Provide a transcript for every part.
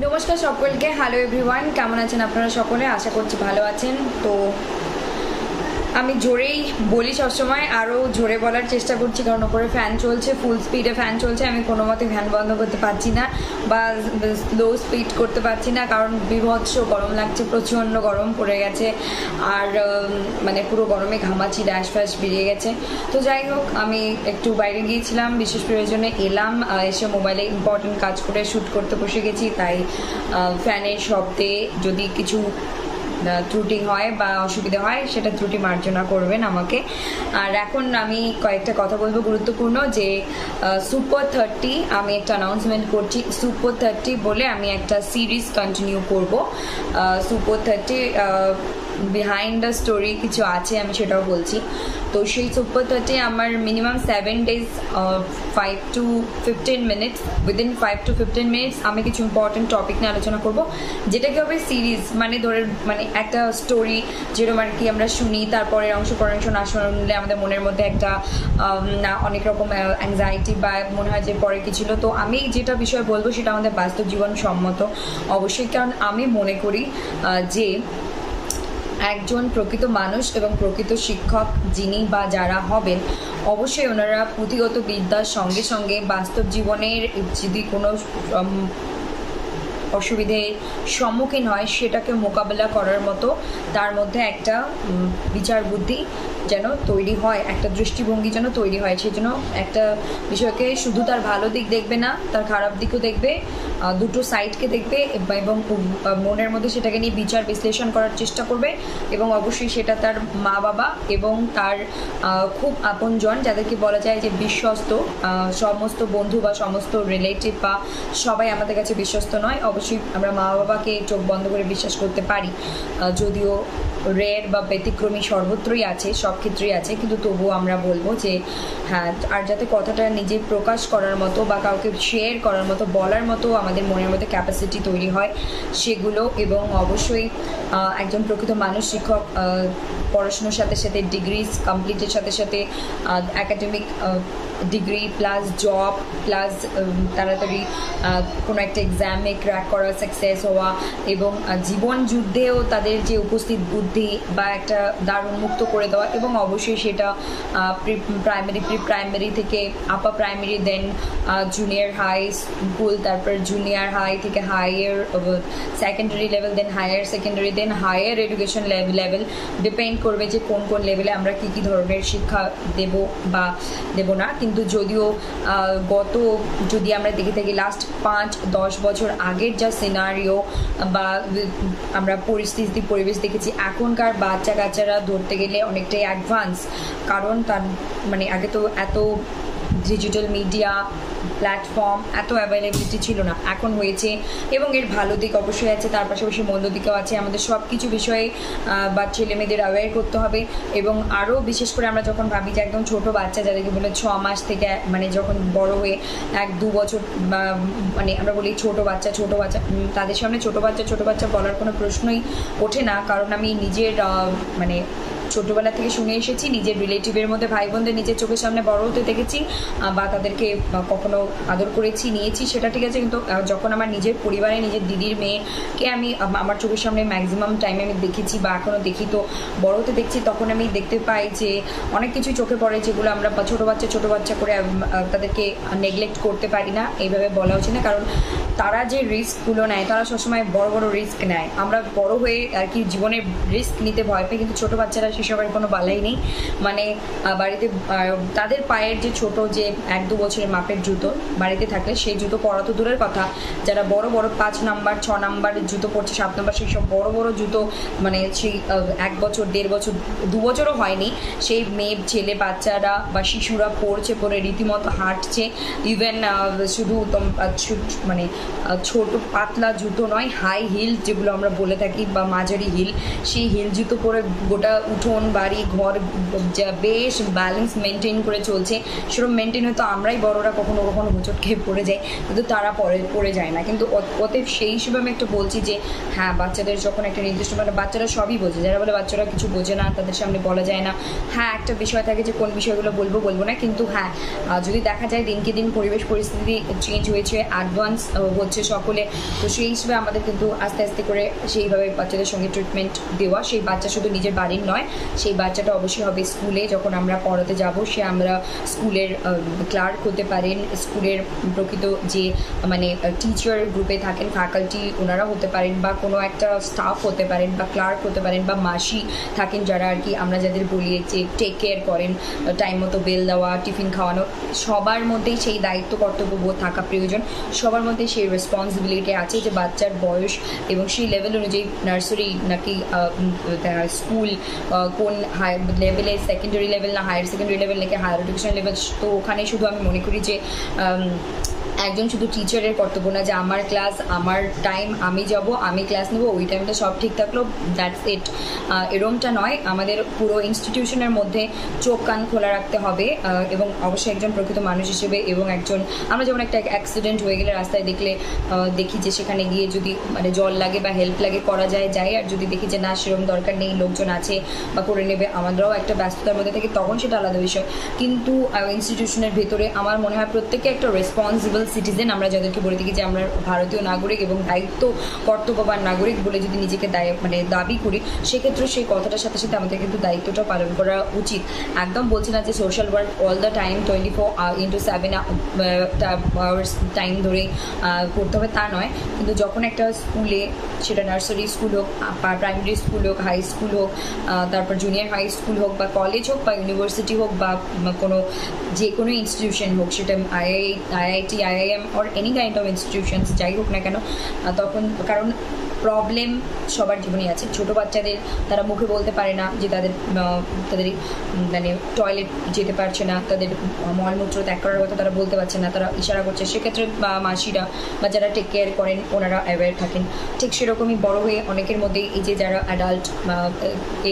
নমস্কার সকলকে। Hello everyone, কেমন আছেন আপনারা সকলে? আশা করছি ভালো আছেন। তো আমি জোরেই বলি সবসময়, আরও জোরে বলার চেষ্টা করছি, কারণ ওপরে ফ্যান চলছে, ফুল স্পিডে ফ্যান চলছে। আমি কোনো মতে ফ্যান বন্ধ করতে পারছি না বা স্লো স্পিড করতে পারছি না, কারণ বিভৎস গরম লাগছে, প্রচণ্ড গরম পড়ে গেছে। আর মানে পুরো গরমে ঘামাচ্ছি, ড্যাশ ফ্যাশ বেরিয়ে গেছে। তো যাই হোক, আমি একটু বাইরে গিয়েছিলাম, বিশেষ প্রয়োজনে এলাম, এসে মোবাইলে ইম্পর্টেন্ট কাজ করে শ্যুট করতে বসে গেছি। তাই ফ্যানের শব্দে যদি কিছু ত্রুটি হয় বা অসুবিধা হয়, সেটা ত্রুটি মার্জনা করবেন আমাকে। আর এখন আমি কয়েকটা কথা বলবো গুরুত্বপূর্ণ, যে সুপার 30 আমি একটা অ্যানাউন্সমেন্ট করছি। সুপার 30 বলে আমি একটা সিরিজ কন্টিনিউ করব। সুপার 30 বিহাইন্ড দ্য স্টোরি কিছু আছে, আমি সেটাও বলছি। তো সেই সুপার 30 আমার minimum 7 days 5 to 15 minutes, within 5 to 15 minutes আমি কিছু ইম্পর্টেন্ট টপিক নিয়ে আলোচনা করব, যেটা কি হবে সিরিজ, মানে ধরে মানে একটা স্টোরি যেরকম আর কি আমরা শুনি, তারপরে অংশ না শুনলে আমাদের মনের মধ্যে একটা অনেক রকম অ্যাংজাইটি বা মনে হয় যে পরে কি ছিল। তো আমি যেটা বিষয় বলবো সেটা আমাদের বাস্তব জীবন সম্মত অবশ্যই, কারণ আমি মনে করি যে একজন প্রকৃত মানুষ এবং প্রকৃত শিক্ষক যিনি বা যারা হবেন, অবশ্যই ওনারা পুঁথিগত বিদ্যার সঙ্গে সঙ্গে বাস্তব জীবনের যদি কোনো অসুবিধের সম্মুখীন হয়, সেটাকে মোকাবেলা করার মতো তার মধ্যে একটা বিচার বুদ্ধি যেন তৈরি হয়, একটা দৃষ্টিভঙ্গি যেন তৈরি হয়। সেই জন্য একটা বিষয়কে শুধু তার ভালো দিক দেখবে না, তার খারাপ দিকও দেখবে, দুটো সাইডকে দেখবে এবং মনের মধ্যে সেটাকে নিয়ে বিচার বিশ্লেষণ করার চেষ্টা করবে। এবং অবশ্যই সেটা তার মা বাবা এবং তার খুব আপনজন, যাদেরকে বলা যায় যে বিশ্বস্ত, সমস্ত বন্ধু বা সমস্ত রিলেটিভ বা সবাই আমাদের কাছে বিশ্বস্ত নয়। অবশ্যই আমরা মা বাবাকে চোখ বন্ধ করে বিশ্বাস করতে পারি, যদিও রেয়ার বা ব্যতিক্রমী সর্বত্রই আছে, সব ক্ষেত্রেই আছে, কিন্তু তবুও আমরা বলবো যে হ্যাঁ, আর যাতে কথাটা নিজে প্রকাশ করার মতো বা কাউকে শেয়ার করার মতো, বলার মতো আমাদের মনের মধ্যে ক্যাপাসিটি তৈরি হয় সেগুলো। এবং অবশ্যই একজন প্রকৃত মানুষ শিক্ষক পড়াশোনার সাথে সাথে ডিগ্রি কমপ্লিটের সাথে সাথে academic degree plus job plus তাড়াতাড়ি কোনো একটা এক্সামে ক্র্যাক করা, সাকসেস হওয়া, এবং জীবন যুদ্ধেও তাদের যে উপস্থিত বুদ্ধি বা একটা দ্বার উন্মুক্ত করে দেওয়া। এবং অবশ্যই সেটা প্রি প্রাইমারি থেকে আপার প্রাইমারি, দেন জুনিয়র হাই স্কুল, তারপর জুনিয়র হাই থেকে হায়ার সেকেন্ডারি লেভেল, দেন হায়ার সেকেন্ডারি, দেন হায়ার এডুকেশন লেভেল। ডিপেন্ড করবে যে কোন কোন লেভেলে আমরা কী কী ধরনের শিক্ষা দেব বা দেব না। কিন্তু যদিও যদি আমরা দেখে থাকি লাস্ট 5-10 বছর আগের যা সিনারিও বা আমরা পরিবেশ দেখেছি, এখনকার বাচ্চা কাচ্চারা ধরতে গেলে অনেকটাই অ্যাডভান্স, কারণ তার মানে আগে তো এত ডিজিটাল মিডিয়া প্ল্যাটফর্ম এত অ্যাভেলেবিলিটি ছিল না, এখন হয়েছে। এবং এর ভালো দিক অবশ্যই আছে, তার পাশাপাশি মন্দ দিকও আছে। আমাদের সব কিছু বিষয়ে বা ছেলে মেয়েদের অ্যাওয়্যার করতে হবে। এবং আরও বিশেষ করে আমরা যখন ভাবি যে একদম ছোটো বাচ্চা, যাদেরকে বলে 6 মাস থেকে মানে যখন বড় হয়ে 1-2 বছর, মানে আমরা বলি ছোটো বাচ্চা, তাদের সামনে ছোটো বাচ্চা বলার কোনো প্রশ্নই ওঠে না। কারণ আমি নিজের মানে ছোটোবেলা থেকে শুনে এসেছি, নিজের রিলেটিভের মধ্যে ভাই বোনদের নিজের চোখের সামনে বড় হতে দেখেছি বা তাদেরকে কখনো আদর করেছি, নিয়েছি, সেটা ঠিক আছে। কিন্তু যখন আমার নিজের পরিবারে নিজের দিদির মেয়েকে আমি আমার চোখের সামনে ম্যাক্সিমাম টাইমে আমি দেখেছি বা এখনও দেখি, তো বড় হতে দেখছি, তখন আমি দেখতে পাই যে অনেক কিছুই চোখে পড়ে, যেগুলো আমরা ছোটো বাচ্চা করে তাদেরকে নেগলেক্ট করতে পারি না, এইভাবে বলা উচিত না। কারণ তারা যে রিস্কগুলো নেয়, তারা সবসময় বড় বড় রিস্ক নেয়। আমরা বড় হয়ে আর কি জীবনে রিস্ক নিতে ভয় পাই, কিন্তু ছোটো বাচ্চারা সেসবের কোনো বালাই নেই। মানে বাড়িতে তাদের পায়ের যে ছোট যে 1-2 বছরের মাপের জুতো বাড়িতে থাকলে, সেই জুতো পরা তো দূরের কথা, যারা বড় 5 নাম্বার 6 নাম্বারের জুতো পরছে, 7 নাম্বার, সেই সব বড় জুতো, মানে সেই 1 বছর 1.5 বছর 2 বছরও হয়নি, সেই মেয়ে ছেলে বাচ্চারা বা শিশুরা পরে রীতিমতো হাঁটছে। ইভেন শুধু মানে ছোট পাতলা জুতো নয়, হাই হিল যেগুলো আমরা বলে থাকি বা মাঝারি হিল, সেই হিল জুতো পরে গোটা উঠোন বাড়ি ঘর যা বেশ ব্যালেন্স মেনটেন করে চলছে, সেরকম মেনটেন হয়তো আমরাই বড়রা কখনো কখনো হোঁচট খেয়ে পড়ে যাই, কিন্তু তারা পড়ে যায় না। কিন্তু অতএব সেই হিসেবে আমি একটা বলছি যে হ্যাঁ, বাচ্চাদের যখন একটা নির্দিষ্ট মানে বাচ্চারা সবই বোঝে, যারা বলে বাচ্চারা কিছু বোঝে না, তাদের সামনে বলা যায় না, হ্যাঁ একটা বিষয় থাকে যে কোন বিষয়গুলো বলবো না, কিন্তু হ্যাঁ যদি দেখা যায় দিনকে দিন পরিবেশ পরিস্থিতি চেঞ্জ হয়েছে, অ্যাডভান্স হচ্ছে সকলে, তো সেই হিসেবে আমাদের কিন্তু আস্তে আস্তে করে সেইভাবে বাচ্চাদের সঙ্গে ট্রিটমেন্ট দেওয়া। সেই বাচ্চা শুধু নিজের বাড়ির নয়, সেই বাচ্চাটা অবশ্যই হবে স্কুলে যখন আমরা পড়াতে যাব, সে আমরা স্কুলের ক্লার্ক হতে পারেন, স্কুলের প্রকৃত যে মানে টিচার গ্রুপে থাকেন ফ্যাকাল্টি ওনারা হতে পারেন, বা কোনো একটা স্টাফ হতে পারেন, বা ক্লার্ক হতে পারেন, বা মাসি থাকেন যারা আর কি আমরা যাদের বলি যে টেক কেয়ার করেন, টাইম মতো বেল দেওয়া, টিফিন খাওয়ানো, সবার মধ্যেই সেই দায়িত্ব কর্তব্যবোধ থাকা প্রয়োজন, সবার মধ্যে সেই রেসপন্সিবিলিটি আছে যে বাচ্চার বয়স এবং সেই লেভেল অনুযায়ী নার্সারি নাকি স্কুল কোন হাই লেভেলে, সেকেন্ডারি লেভেল না হায়ার সেকেন্ডারি লেভেল নাকি হায়ার এডুকেশন লেভেল। তো ওখানে শুধু আমি মনে করি যে একজন শুধু টিচারের কর্তব্য না যে আমার ক্লাস আমার টাইম আমি যাব আমি ক্লাস নেবো, ওই টাইমটা সব ঠিক থাকলো দ্যাটস ইট, এরমটা নয়। আমাদের পুরো ইনস্টিটিউশনের মধ্যে চোখ কান খোলা রাখতে হবে, এবং অবশ্যই একজন প্রকৃত মানুষ হিসেবে, এবং একজন আমরা যেমন একটা অ্যাক্সিডেন্ট হয়ে গেলে রাস্তায় দেখি যে সেখানে গিয়ে যদি মানে জল লাগে বা হেল্প লাগে করা যায়, আর যদি দেখি যে না সেরকম দরকার নেই, লোকজন আছে বা করে নেবে, আমাদেরও একটা ব্যস্ততার মধ্যে থেকে তখন সেটা আলাদা বিষয়। কিন্তু ইনস্টিটিউশনের ভেতরে আমার মনে হয় প্রত্যেকে একটা রেসপন্সিবল সিটিজেন, আমরা যাদেরকে বলে থাকি যে আমরা ভারতীয় নাগরিক এবং দায়িত্ব কর্তব্যবান নাগরিক বলে যদি নিজেকে দাবি করি, সেক্ষেত্রে সেই কথাটার সাথে সাথে আমাদের কিন্তু দায়িত্বটা পালন করা উচিত। একদম বলছি না যে social work all the time 24/7 hours time ধরে করতে হবে, তা নয়, কিন্তু যখন একটা স্কুলে, সেটা নার্সারি স্কুল হোক, প্রাইমারি স্কুল হোক, হাই স্কুল হোক, তারপর জুনিয়র হাই স্কুল হোক, বা কলেজ হোক, বা ইউনিভার্সিটি হোক, বা কোনো যে কোনো ইনস্টিটিউশন হোক, সেটা IIT, IIM or any kind of institutions যাই হোক না কেন, তখন কারণ প্রবলেম সবার জীবনেই আছে। ছোটো বাচ্চাদের তারা মুখে বলতে পারে না যে তাদের মানে টয়লেট যেতে পারছে না, তাদের মলমূত্র ত্যাগ করার কথা তারা বলতে পারছে না, তারা ইশারা করছে, সেক্ষেত্রে মাসিরা বা যারা টেক কেয়ার করেন ওনারা অ্যাওয়্যার থাকেন। ঠিক সেরকমই বড় হয়ে অনেকের মধ্যে এই যে যারা অ্যাডাল্ট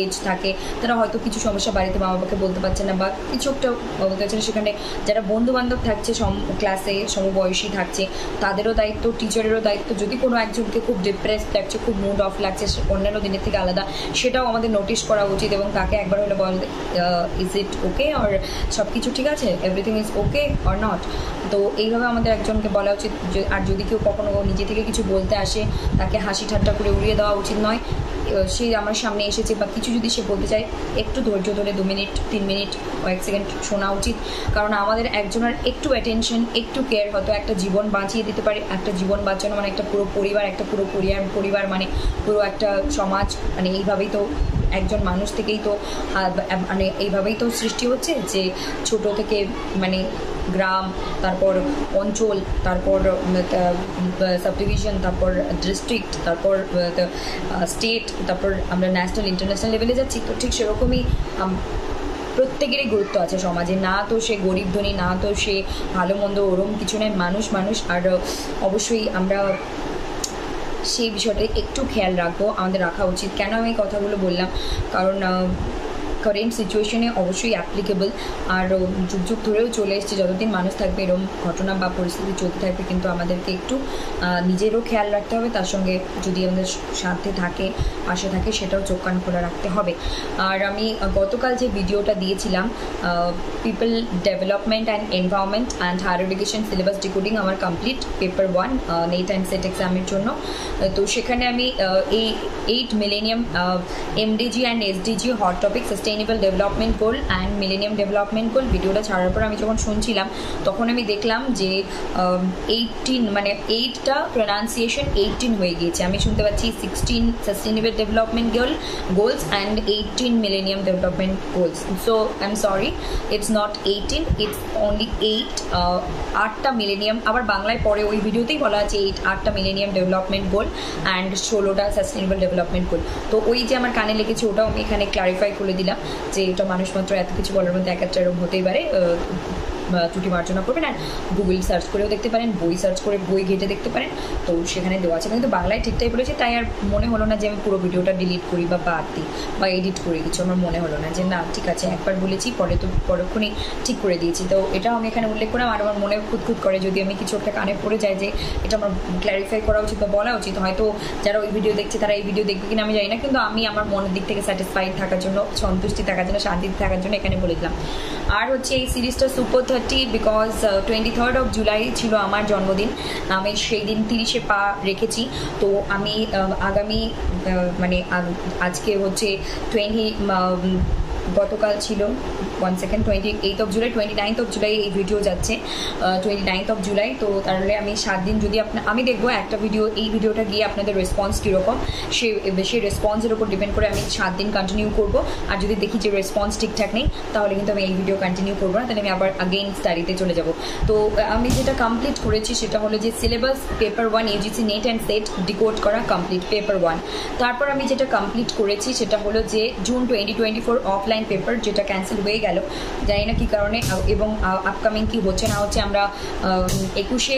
এজ থাকে, তারা হয়তো কিছু সমস্যা বাড়িতে মা বাবাকে বলতে পারছে না বা কিছু একটা বলতে পারছে না, সেখানে যারা বন্ধু বান্ধব থাকছে ক্লাসে সমবয়সী থাকছে, তাদেরও দায়িত্ব, টিচারেরও দায়িত্ব, যদি কোনো একজনকে খুব ডিপ্রেস লাগছে, খুব মুড অফ লাগছে অন্যান্য দিনের থেকে আলাদা, সেটাও আমাদের নোটিশ করা উচিত এবং তাকে একবার হলে বল ইজ ইট ওকে, আর সব কিছু ঠিক আছে, everything is okay or not. তো এইভাবে আমাদের একজনকে বলা উচিত। আর যদি কেউ কখনো নিজে থেকে কিছু বলতে আসে, তাকে হাসি ঠাট্টা করে উড়িয়ে দেওয়া উচিত নয়। সে আমার সামনে এসেছে বা কিছু যদি সে বলতে চায়, একটু ধৈর্য ধরে 2 মিনিট 3 মিনিট কয়েক সেকেন্ড শোনা উচিত, কারণ আমাদের একজনের একটু অ্যাটেনশন, একটু কেয়ার হয়তো একটা জীবন বাঁচিয়ে দিতে পারে। একটা জীবন বাঁচানো মানে একটা পুরো পরিবার, একটা পুরো পরিবার মানে পুরো একটা সমাজ, মানে এইভাবেই তো একজন মানুষ থেকেই তো মানে এইভাবেই তো সৃষ্টি হচ্ছে যে ছোট থেকে মানে গ্রাম, তারপর অঞ্চল, তারপর সাবডিভিশন, তারপর ডিস্ট্রিক্ট, তারপর স্টেট, তারপর আমরা ন্যাশনাল ইন্টারন্যাশনাল লেভেলে যাচ্ছি। তো ঠিক সেরকমই প্রত্যেকেরই গুরুত্ব আছে সমাজে, না তো সে গরিব ধনী, না তো সে ভালো মন্দ, ওরম কিছু নেই, মানুষ। আর অবশ্যই আমরা সেই বিষয়টা একটু খেয়াল রাখবো, আমাদের রাখা উচিত। কেন আমি এই কথাগুলো বললাম, কারণ কারেন্ট সিচুয়েশনে অবশ্যই অ্যাপ্লিকেবল, আর যুগ ধরেও চলে এসছে। যতদিন মানুষ থাকবে এরকম ঘটনা বা পরিস্থিতি চলতে থাকবে, কিন্তু আমাদেরকে একটু নিজেরও খেয়াল রাখতে হবে, তার সঙ্গে যদি আমাদের সাথে থাকে, পাশে থাকে, সেটাও চোখ কান খোলা রাখতে হবে। আর আমি গতকাল যে ভিডিওটা দিয়েছিলাম people development and environment and higher education syllabus decoding আমার complete, paper 1 NET and SET এক্সামের জন্য। তো সেখানে আমি এই 8 millennium MDG and SDG hot topic sustainable development goal and millennium development goal, ভিডিওটা ছাড়ার পর আমি যখন শুনছিলাম তখন আমি দেখলাম যে 18 মানে 8টা প্রোনাউন্সিয়েশন 18 হয়ে গিয়েছে। আমি শুনতে পাচ্ছি 16 sustainable development goals and 18 millennium development goals. So I am sorry, it's not 18, it's only 8। 8টা মিলেনিয়াম, আবার বাংলায় পরে ওই ভিডিওতেই বলা আছে 8টা মিলেনিয়াম ডেভেলপমেন্ট গোল অ্যান্ড 16টা সাস্টেইনেবল ডেভেলপমেন্ট গোল। তো ওই যে আমার কানে লেগেছে ওটাও আমি এখানে ক্লারিফাই করে দিলাম যে এটা মানুষ মাত্র এত কিছু বলার মধ্যে এক একটা এরকম হতেই পারে, ত্রুটি মার্জনা করবেন। আর গুগল সার্চ করেও দেখতে পারেন, বই সার্চ করে বই ঘেটে দেখতে পারেন, তো সেখানে দেওয়া আছে। কিন্তু বাংলায় ঠিকঠাক বলেছি, তাই আর মনে হলো না যে আমি পুরো ভিডিওটা ডিলিট করি বা বাদ দিই বা এডিট করি, কিছু আমার মনে হলো না যে না ঠিক আছে একবার বলেছি, পরে তো পরক্ষণই ঠিক করে দিয়েছি। তো এটাও আমি এখানে উল্লেখ করলাম। আর আমার মনে খুঁতখুত করে যদি আমি কিছু একটা কানে পড়ে যায় যে এটা আমার ক্ল্যারিফাই করা উচিত বা বলা উচিত, হয়তো যারা ওই ভিডিও দেখছে তারা এই ভিডিও দেখবে কিনা আমি জানি না, কিন্তু আমি আমার মনের দিক থেকে স্যাটিসফাইড থাকার জন্য, সন্তুষ্টি থাকার জন্য, শান্তিতে থাকার জন্য এখানে বলে দিলাম। আর হচ্ছে এই সিরিজটা super 30 because 23rd of July ছিল আমার জন্মদিন। আমি সেই দিন 30-এ পা রেখেছি। তো আমি আগামী মানে আজকে হচ্ছে 20 গতকাল ছিল 1 second 28th of July, 29th of July এই ভিডিও যাচ্ছে, 29th of July। তো তাহলে আমি 7 দিন যদি আমি দেখবো একটা ভিডিও, এই ভিডিওটা গিয়ে আপনাদের রেসপন্স কীরকম, সেই রেসপন্সের উপর ডিপেন্ড করে আমি 7 দিন কন্টিনিউ করবো। আর যদি দেখি যে রেসপন্স ঠিকঠাক নেই তাহলে কিন্তু আমি এই ভিডিও কন্টিনিউ করবো না, তাহলে আমি আবার আগেইন স্টাডিতে চলে যাব। তো আমি যেটা কমপ্লিট করেছি সেটা হলো যে syllabus paper 1 UGC net and set decode করা কমপ্লিট পেপার 1। তারপর আমি যেটা কমপ্লিট করেছি সেটা হলো যে জুন 2024 অফলাইন পেপার, যেটা ক্যান্সেল হয়ে গেল জানি না কী কারণে, এবং আপকামিং কি হচ্ছে না হচ্ছে। আমরা 21শে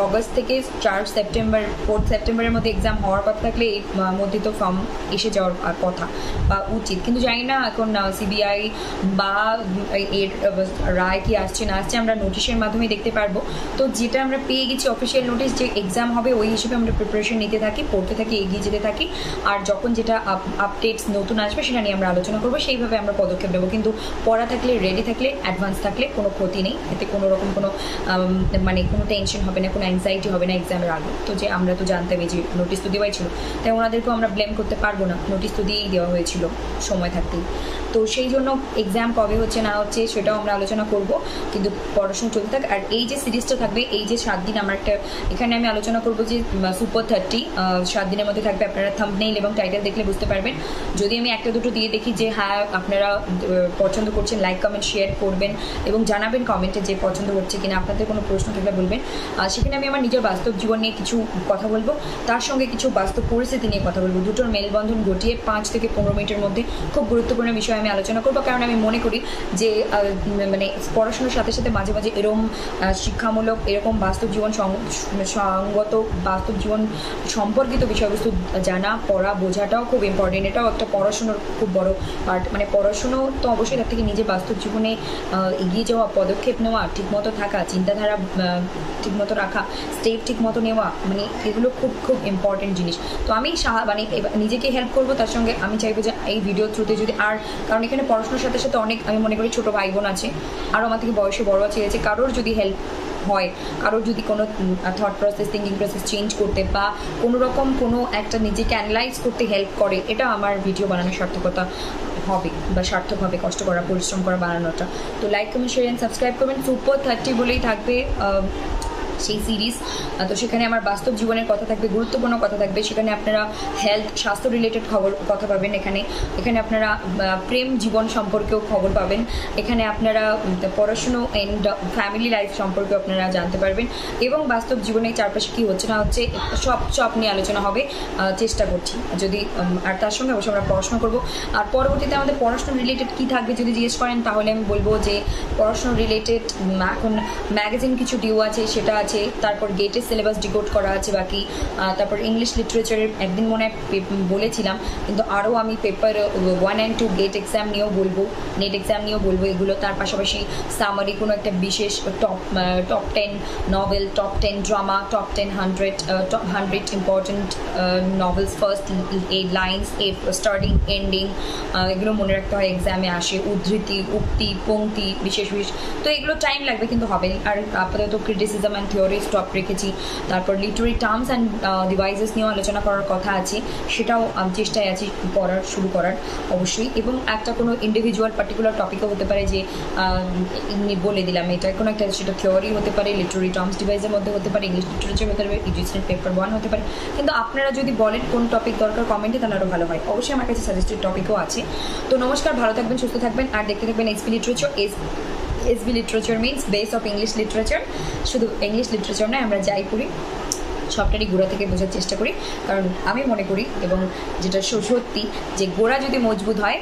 অগস্ট থেকে 4 সেপ্টেম্বর 4 সেপ্টেম্বরের মধ্যে এক্সাম হওয়ার কথা থাকলে এই মধ্যে তো ফর্ম এসে যাওয়ার কথা বা উচিত, কিন্তু জানি না এখন সিবিআই বা এর রায় কি আসছে না আসছে, আমরা নোটিশের মাধ্যমে দেখতে পারবো। তো যেটা আমরা পেয়ে গেছি অফিসিয়াল নোটিশ যে এক্সাম হবে, ওই হিসেবে আমরা প্রিপারেশন নিতে থাকি, পড়তে থাকি, এগিয়ে যেতে থাকি। আর যখন যেটা আপডেটস নতুন আসবে সেটা নিয়ে আমরা আলোচনা করবো, সেইভাবে আমরা পদক্ষেপ নেবো। কিন্তু পড়া থাকলে, রেডি থাকলে, অ্যাডভান্স থাকলে কোনো ক্ষতি নেই, এতে কোনো রকম কোনো মানে কোনো টেনশন হবে না, কোনো অ্যাংজাইটি হবে না এক্সামের আগে। তো যে আমরা তো জানতামই যে নোটিশ তো দেওয়াই ছিল, তাই ওনাদেরকেও আমরা ব্লেম করতে পারবো না, নোটিশ তো দিয়েই দেওয়া হয়েছিল সময় থাকতেই। তো সেই জন্য এক্সাম কবে হচ্ছে না হচ্ছে সেটাও আমরা আলোচনা করব, কিন্তু পড়াশোনা চলতে থাক। আর এই যে সিরিজটা থাকবে, এই যে 7 দিন, আমার একটা এখানে আমি আলোচনা করবো যে সুপার 30 7 দিনের মধ্যে থাকবে। আপনারা থাম্বনেইল এবং টাইটেল দেখলে বুঝতে পারবেন। যদি আমি একটা দুটো দিয়ে দেখি যে হ্যাঁ আপনারা পছন্দ করছেন, লাইক কমেন্ট শেয়ার করবেন এবং জানাবেন কমেন্টে যে পছন্দ হচ্ছে কিনা। আপনাদের কোনো প্রশ্ন থাকলে বলবেন। সেখানে আমি আমার নিজের বাস্তব জীবন নিয়ে কিছু কথা বলবো, তার সঙ্গে কিছু বাস্তব পরিস্থিতি নিয়ে কথা বলবো। দুটোর মেলবন্ধন ঘটিয়ে 5 থেকে 15 মিনিটের মধ্যে খুব গুরুত্বপূর্ণ বিষয় আমি আলোচনা করবো। কারণ আমি মনে করি যে মানে পড়াশোনার সাথে সাথে মাঝে মাঝে এরকম শিক্ষামূলক, এরকম বাস্তব জীবন সঙ্গত, বাস্তব জীবন সম্পর্কিত বিষয়বস্তু জানা, পড়া, বোঝাটাও খুব ইম্পর্টেন্ট। এটাও একটা পড়াশোনার খুব বড় পার্ট। মানে পড়াশুনো তো অবশ্যই, তার থেকে নিজের বাস্তব জীবনে এগিয়ে যাওয়া, পদক্ষেপ নেওয়া, ঠিকমতো থাকা, চিন্তাধারা ঠিকমতো রাখা, স্টেপ ঠিকমতো নেওয়া, মানে এগুলো খুব খুব ইম্পর্টেন্ট জিনিস। তো আমি মানে নিজেকে হেল্প করবো, তার সঙ্গে আমি চাইবো যে এই ভিডিও থ্রুতে যদি কারণ এখানে পড়াশোনার সাথে সাথে অনেক আমি মনে করি ছোটো ভাই বোন আছে, আরও আমার থেকে বয়সে বড় আছে, কারোর যদি হেল্প হয়, কারোর যদি কোনো thought process, thinking process change করতে বা কোনো রকম কোনো একটা নিজেকে অ্যানালাইজ করতে হেল্প করে, এটা আমার ভিডিও বানানোর সার্থকতা হবে বা সার্থক হবে, কষ্ট করা, পরিশ্রম করা বানানোটা। তো like comment share and subscribe করবেন। সুপার 30 বলেই থাকবে সেই সিরিজ। তো সেখানে আমার বাস্তব জীবনের কথা থাকবে, গুরুত্বপূর্ণ কথা থাকবে। সেখানে আপনারা হেলথ, স্বাস্থ্য রিলেটেড কথা পাবেন। এখানে আপনারা প্রেম জীবন সম্পর্কেও খবর পাবেন। এখানে আপনারা পড়াশুনো অ্যান্ড ফ্যামিলি লাইফ সম্পর্কেও আপনারা জানতে পারবেন, এবং বাস্তব জীবনে চারপাশে কী হচ্ছে না হচ্ছে সব নিয়ে আলোচনা হবে, চেষ্টা করছি যদি। আর তার সঙ্গে অবশ্যই আমরা পড়াশোনা করবো। আর পরবর্তীতে আমাদের পড়াশোনা রিলেটেড কী থাকবে যদি জিজ্ঞেস করেন, তাহলে আমি বলবো যে পড়াশোনা রিলেটেড এখন ম্যাগাজিন কিছু ডিউ আছে, সেটা আছে। তারপর গেটের সিলেবাস ডিকোড করা আছে বাকি। তারপর ইংলিশ লিটারেচারের একদিন মনে হয় বলেছিলাম, কিন্তু আরও আমি পেপার 1 and 2 গেট এক্সাম নিয়েও বলবো, নেট এক্সাম নিয়েও বলবো এগুলো। তার পাশাপাশি সামারি কোনো একটা বিশেষ top 10 novel, top 10 drama, top 100 important novels, first 8 lines, starting ending, এগুলো মনে রাখতে হয়, এক্সামে আসে। উদ্ধৃতি, উক্তি, পংক্তি, বিশেষ তো এগুলো টাইম লাগবে কিন্তু হবে। আর আপাতত ক্রিটিসিজম অ্যান্ড থিওরি স্টপ রেখেছি। তারপর লিটারি টার্মস অ্যান্ড ডিভাইসেস নিয়েও আলোচনা করার কথা আছে, সেটাও চেষ্টায় আছি শুরু করার অবশ্যই। এবং একটা কোনো ইন্ডিভিজুয়াল পার্টিকুলার টপিকও হতে পারে যে বলে দিলাম এটা কোনো একটা, সেটা থিওরি হতে পারে, লিটারি টার্মস ডিভাইসের মধ্যে হতে পারে, ইংলিশ লিটারেচার হতে পারে, ইউজিসি পেপার 1 হতে পারে। কিন্তু আপনারা যদি বলেন কোন টপিক দরকার কমেন্টে, তাহলে আরও ভালো হয়। অবশ্যই আমার কাছে সাজেস্টেড টপিকও আছে। তো নমস্কার, ভালো থাকবেন, সুস্থ থাকবেন, আর দেখতে থাকবেন SB literature. SB literature means base of English literature. শুধু ইংলিশ লিটারেচার নয়, আমরা যাই পড়ি সবটারই গোড়া থেকে বোঝার চেষ্টা করি। কারণ আমি মনে করি, এবং যেটা সত্যি, যে গোড়া যদি মজবুত হয়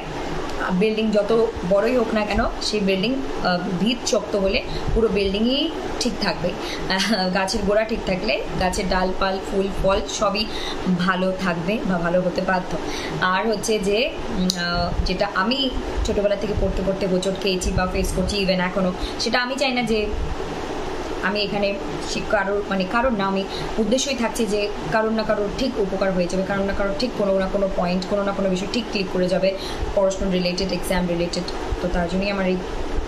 বিল্ডিং যত বড়ই হোক না কেন, সেই বিল্ডিং ভিত শক্ত হলে পুরো বিল্ডিংই ঠিক থাকবে। গাছের গোড়া ঠিক থাকলে গাছের ডালপাল ফুল ফল সবই ভালো থাকবে বা ভালো হতে বাধ্য। আর হচ্ছে যে যেটা আমি ছোটোবেলা থেকে পড়তে পড়তে হোঁচট খেয়েছি বা ফেস করছি ইভেন এখনও, সেটা আমি চাই না যে আমি এখানে কারোর না, আমি উদ্দেশ্যই থাকছে যে কারোর না কারোর ঠিক উপকার হয়ে যাবে, কারোর না কারোর ঠিক কোনো না কোনো পয়েন্ট, কোনো না কোনো বিষয় ঠিক ক্লিক করে যাবে, পড়াশোনা রিলেটেড, এক্সাম রিলেটেড। তো তার জন্যই আমার এই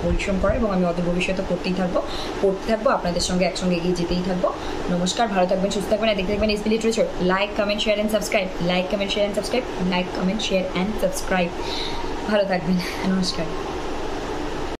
পরিশ্রম করা, এবং আমি অদূর ভবিষ্যতে পড়তে থাকবো, আপনাদের সঙ্গে একসঙ্গে এগিয়ে যেতেই থাকবো। নমস্কার, ভালো থাকবেন, সুস্থ থাকবেন, আর দেখতে থাকবেন SB literature. Like comment share and subscribe, like comment share and subscribe, like comment share and subscribe. ভালো থাকবেন, নমস্কার।